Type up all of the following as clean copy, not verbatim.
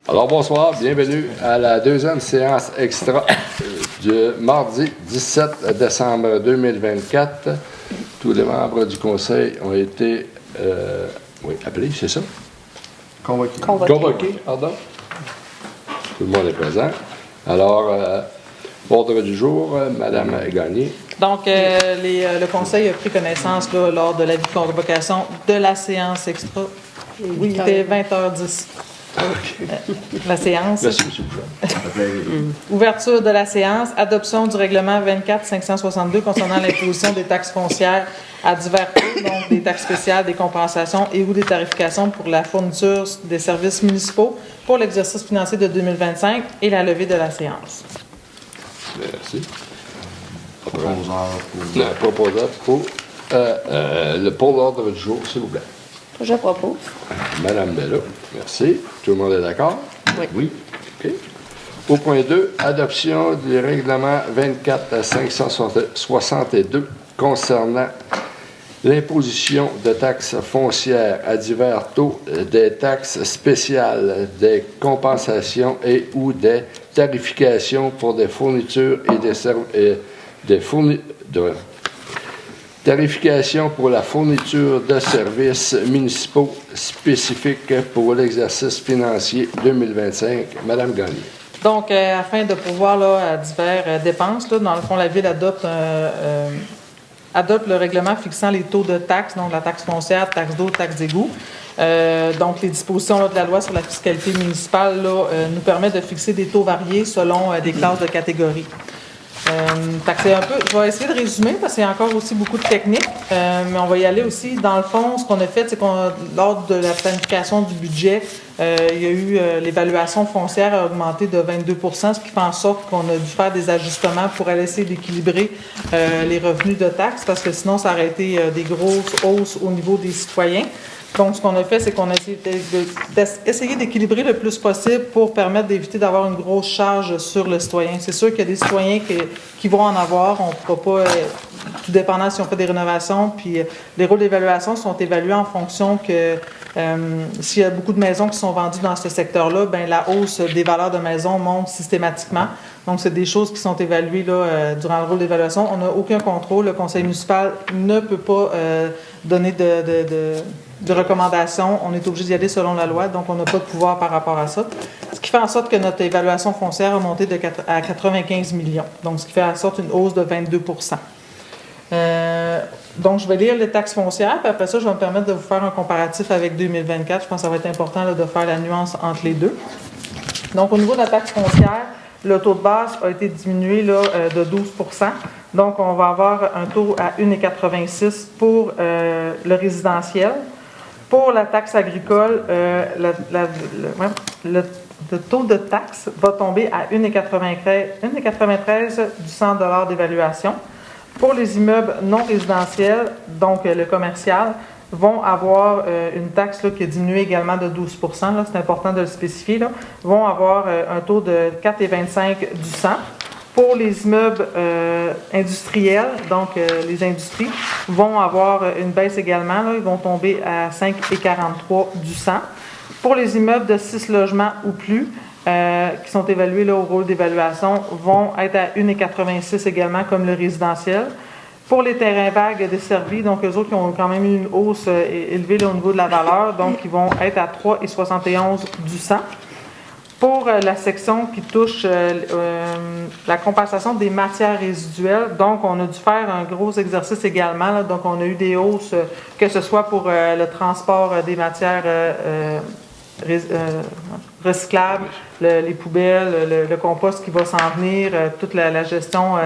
Alors bonsoir, bienvenue à la deuxième séance extra du mardi 17 décembre 2024. Tous les membres du conseil ont été appelés, c'est ça? Convoqués, pardon. Tout le monde est présent. Alors, ordre du jour, Mme Gagné. Donc, le conseil a pris connaissance là, lors de l'avis de convocation de la séance extra. Oui, c'était 20h10. La séance. Merci, M. Ouverture de la séance. Adoption du règlement 24-562 concernant l'imposition des taxes foncières à divers taux, donc des taxes spéciales, des compensations et ou des tarifications pour la fourniture des services municipaux pour l'exercice financier de 2025 et la levée de la séance. Merci. Proposeur pour l'ordre du jour, s'il vous plaît. Je propose. Madame Bello, merci. Tout le monde est d'accord? Oui. OK. Au point 2, adoption du règlement 24-562 concernant l'imposition de taxes foncières à divers taux, des taxes spéciales, des compensations et ou des tarifications pour des fournitures et tarification pour la fourniture de services municipaux spécifiques pour l'exercice financier 2025. Madame Gagné. Donc, afin de pouvoir, là, à diverses dépenses, là, dans le fond, la Ville adopte le règlement fixant les taux de taxes, donc la taxe foncière, taxe d'eau, taxe d'égout. Donc, les dispositions là, de la loi sur la fiscalité municipale là, nous permettent de fixer des taux variés selon des classes de catégories. Je vais essayer de résumer parce qu'il y a encore aussi beaucoup de techniques, mais on va y aller aussi. Dans le fond, ce qu'on a fait, c'est lors de la planification du budget, il y a eu l'évaluation foncière a augmenté de 22 %, ce qui fait en sorte qu'on a dû faire des ajustements pour aller essayer d'équilibrer les revenus de taxes parce que sinon, ça aurait été des grosses hausses au niveau des citoyens. Donc, ce qu'on a fait, c'est qu'on a essayé d'équilibrer le plus possible pour permettre d'éviter d'avoir une grosse charge sur le citoyen. C'est sûr qu'il y a des citoyens qui vont en avoir. On ne pourra pas, tout dépendant si on fait des rénovations, puis les rôles d'évaluation sont évalués en fonction que s'il y a beaucoup de maisons qui sont vendues dans ce secteur-là, bien, la hausse des valeurs de maisons monte systématiquement. Donc, c'est des choses qui sont évaluées là, durant le rôle d'évaluation. On n'a aucun contrôle. Le conseil municipal ne peut pas donner de recommandations. On est obligé d'y aller selon la loi, donc on n'a pas de pouvoir par rapport à ça. Ce qui fait en sorte que notre évaluation foncière a monté à 95 millions. Donc, ce qui fait en sorte une hausse de 22 %. Donc, je vais lire les taxes foncières, puis après ça, je vais me permettre de vous faire un comparatif avec 2024. Je pense que ça va être important là, de faire la nuance entre les deux. Donc, au niveau de la taxe foncière, le taux de base a été diminué là, de 12 %. Donc, on va avoir un taux à 1,86 $ pour le résidentiel. Pour la taxe agricole, le taux de taxe va tomber à 1,93 du 100 $ d'évaluation. Pour les immeubles non résidentiels, donc le commercial, vont avoir une taxe là, qui a diminué également de 12 %, là, c'est important de le spécifier, là, vont avoir un taux de 4,25 du 100. Pour les immeubles industriels, donc les industries, vont avoir une baisse également, là, ils vont tomber à 5,43 du 100. Pour les immeubles de 6 logements ou plus, qui sont évalués là, au rôle d'évaluation, vont être à 1,86 également, comme le résidentiel. Pour les terrains vagues desservis, donc eux autres qui ont quand même eu une hausse élevée là, au niveau de la valeur, donc ils vont être à 3,71 du 100. Pour la section qui touche la compensation des matières résiduelles, donc on a dû faire un gros exercice également. Là, donc on a eu des hausses, que ce soit pour le transport des matières recyclables, les poubelles, le compost qui va s'en venir, toute la gestion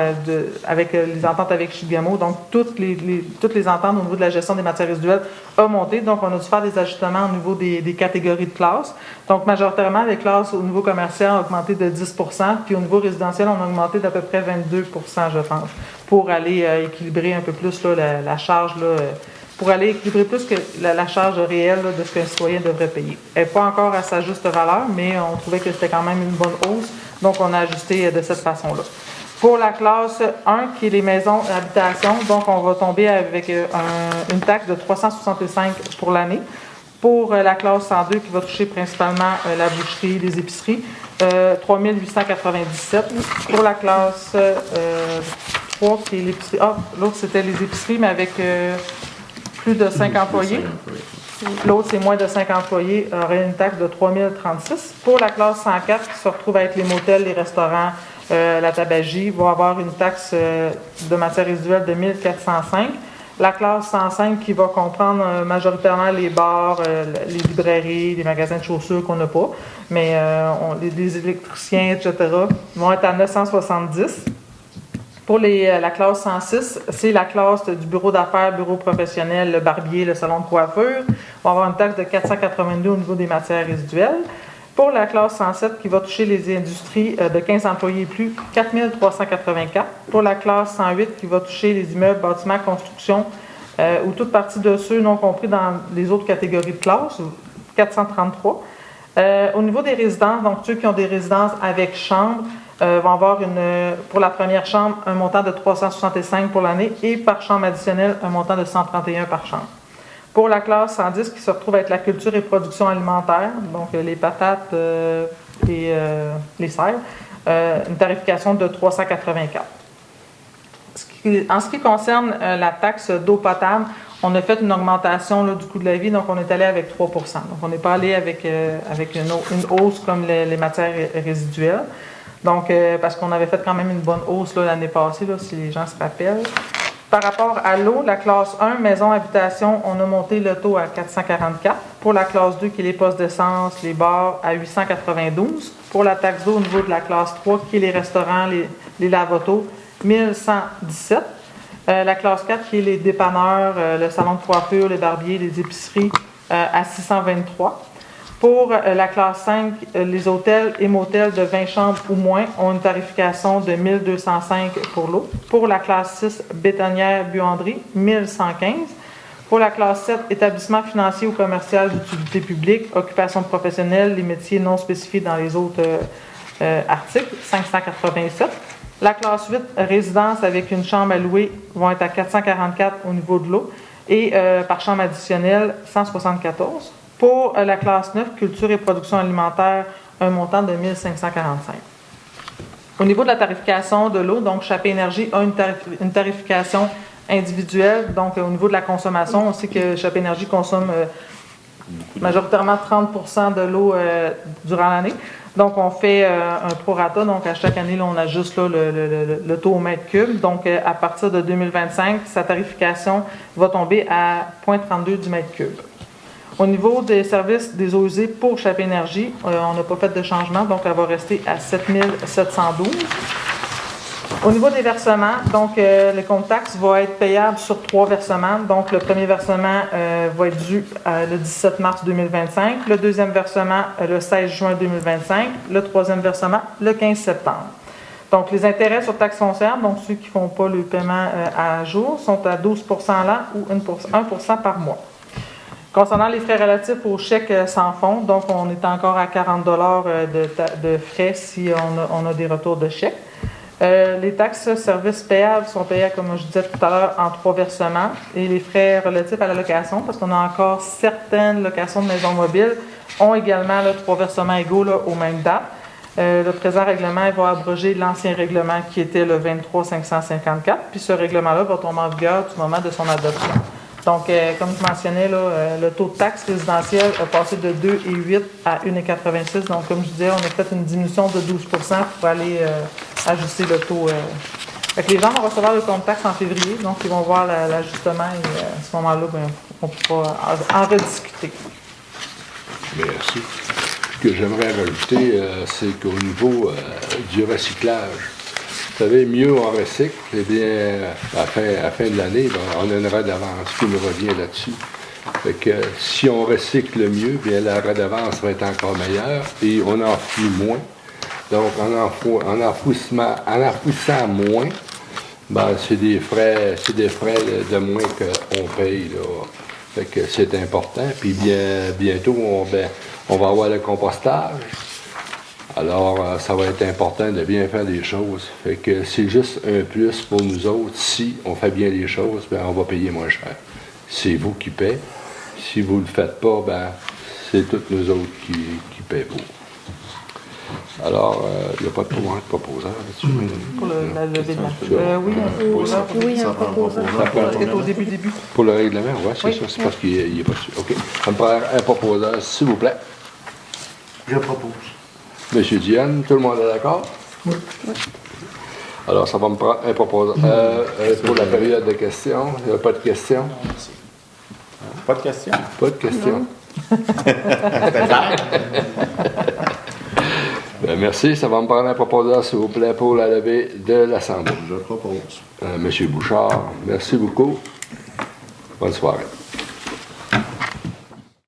avec les ententes avec Chibougamau. Donc, toutes les ententes au niveau de la gestion des matières résiduelles ont monté. Donc, on a dû faire des ajustements au niveau des catégories de classes. Donc, majoritairement, les classes au niveau commercial ont augmenté de 10 %, puis au niveau résidentiel, on a augmenté d'à peu près 22 %, je pense, pour aller équilibrer un peu plus là, la charge là, pour aller équilibrer plus que la charge réelle là, de ce qu'un citoyen devrait payer. Elle n'est pas encore à sa juste valeur, mais on trouvait que c'était quand même une bonne hausse, donc on a ajusté de cette façon-là. Pour la classe 1, qui est les maisons d'habitation, donc on va tomber avec une taxe de 365 pour l'année. Pour la classe 102, qui va toucher principalement la boucherie, les épiceries, 3 897. Pour la classe 3, qui est l'épicerie. Ah, l'autre, c'était les épiceries, mais avec plus de 5 employés. L'autre, c'est moins de 5 employés, aurait une taxe de 3 036. Pour la classe 104, qui se retrouve avec les motels, les restaurants, la tabagie, va avoir une taxe de matière résiduelle de 1 405. La classe 105, qui va comprendre majoritairement les bars, les librairies, les magasins de chaussures qu'on n'a pas, mais les électriciens, etc., vont être à 970. Pour la classe 106, c'est la classe du bureau d'affaires, bureau professionnel, le barbier, le salon de coiffure. On va avoir une taxe de 482 au niveau des matières résiduelles. Pour la classe 107, qui va toucher les industries de 15 employés et plus, 4 384. Pour la classe 108, qui va toucher les immeubles, bâtiments, construction, ou toute partie de ceux non compris dans les autres catégories de classes, 433. Au niveau des résidences, donc ceux qui ont des résidences avec chambre, vont avoir pour la première chambre un montant de 365 pour l'année et par chambre additionnelle un montant de 131 par chambre. Pour la classe 110 qui se retrouve avec la culture et production alimentaire, donc les patates et les serres, une tarification de 384. En ce qui concerne la taxe d'eau potable, on a fait une augmentation du coût de la vie, donc on est allé avec 3 %. Donc on n'est pas allé avec une hausse comme les matières résiduelles. Donc, parce qu'on avait fait quand même une bonne hausse l'année passée, si les gens se rappellent. Par rapport à l'eau, la classe 1, maison, habitation, on a monté le taux à 444. Pour la classe 2, qui est les postes d'essence, les bars, à 892. Pour la taxe d'eau au niveau de la classe 3, qui est les restaurants, les lave-autos, 1117. La classe 4, qui est les dépanneurs, le salon de coiffure, les barbiers, les épiceries, à 623. Pour la classe 5, les hôtels et motels de 20 chambres ou moins ont une tarification de 1 205 pour l'eau. Pour la classe 6, bétonnière, buanderie, 1 115. Pour la classe 7, établissement financier ou commercial d'utilité publique, occupation professionnelle, les métiers non spécifiés dans les autres articles, 587. La classe 8, résidence avec une chambre à louer, vont être à 444 au niveau de l'eau et par chambre additionnelle, 174. Pour la classe 9, culture et production alimentaire, un montant de 1 545. Au niveau de la tarification de l'eau, donc Chappé Énergie a une tarification individuelle. Donc au niveau de la consommation, on sait que Chappé Énergie consomme majoritairement 30 % de l'eau durant l'année. Donc on fait un prorata, donc à chaque année, là, on ajuste le taux au mètre cube. Donc à partir de 2025, sa tarification va tomber à 0,32 du mètre cube. Au niveau des services des eaux usées pour Chappé Énergie, on n'a pas fait de changement, donc elle va rester à 7 712. Au niveau des versements, donc le compte taxe va être payable sur 3 versements. Donc le premier versement va être dû le 17 mars 2025, le deuxième versement le 16 juin 2025, le troisième versement le 15 septembre. Donc les intérêts sur taxe foncière, donc ceux qui ne font pas le paiement à jour, sont à 12 % l'an ou 1 % par mois. Concernant les frais relatifs aux chèques sans fonds, donc on est encore à 40 $ de frais si on a des retours de chèques. Les taxes services payables sont payées, comme je disais tout à l'heure, en 3 versements. Et les frais relatifs à la location, parce qu'on a encore certaines locations de maisons mobiles, ont également 3 versements égaux aux mêmes dates. Le présent règlement va abroger l'ancien règlement qui était le 23 554, puis ce règlement-là va tomber en vigueur du moment de son adoption. Donc, comme je mentionnais, le taux de taxe résidentielle a passé de 2,8 à 1,86. Donc, comme je disais, on a fait une diminution de 12 % pour aller ajuster le taux. Fait que les gens vont recevoir le compte taxe en février, donc ils vont voir l'ajustement et à ce moment-là, on pourra en rediscuter. Merci. Ce que j'aimerais rajouter, c'est qu'au niveau du recyclage, vous savez, mieux on recycle, eh bien, à la fin de l'année, on a une redevance qui nous revient là-dessus. Fait que si on recycle mieux, bien la redevance va être encore meilleure et on enfouit moins. Donc, en enfouissant moins, c'est des frais de moins qu'on paye, là. Fait que c'est important. Puis bientôt, on va avoir le compostage. Alors, ça va être important de bien faire les choses. Fait que c'est juste un plus pour nous autres. Si on fait bien les choses, on va payer moins cher. C'est vous qui payez. Si vous ne le faites pas, ben, c'est toutes nous autres qui paient pour. Alors, il n'y a pas de proposeur là-dessus. Pour la levée de la... oui, un proposeur. peut-être au début. Pour le règlement, oui, c'est Oui. ça. C'est parce qu'il n'est pas sûr. OK. Ça me prend un proposeur, s'il vous plaît. Je propose. Monsieur Diane, tout le monde est d'accord? Oui. Alors, ça va me prendre un proposeur. Pour la période de questions, il n'y a pas de questions? Pas de questions. Pas de questions. Ben, merci. Ça va me prendre un proposeur, s'il vous plaît, pour la levée de l'Assemblée. Je propose. Monsieur Bouchard, merci beaucoup. Bonne soirée.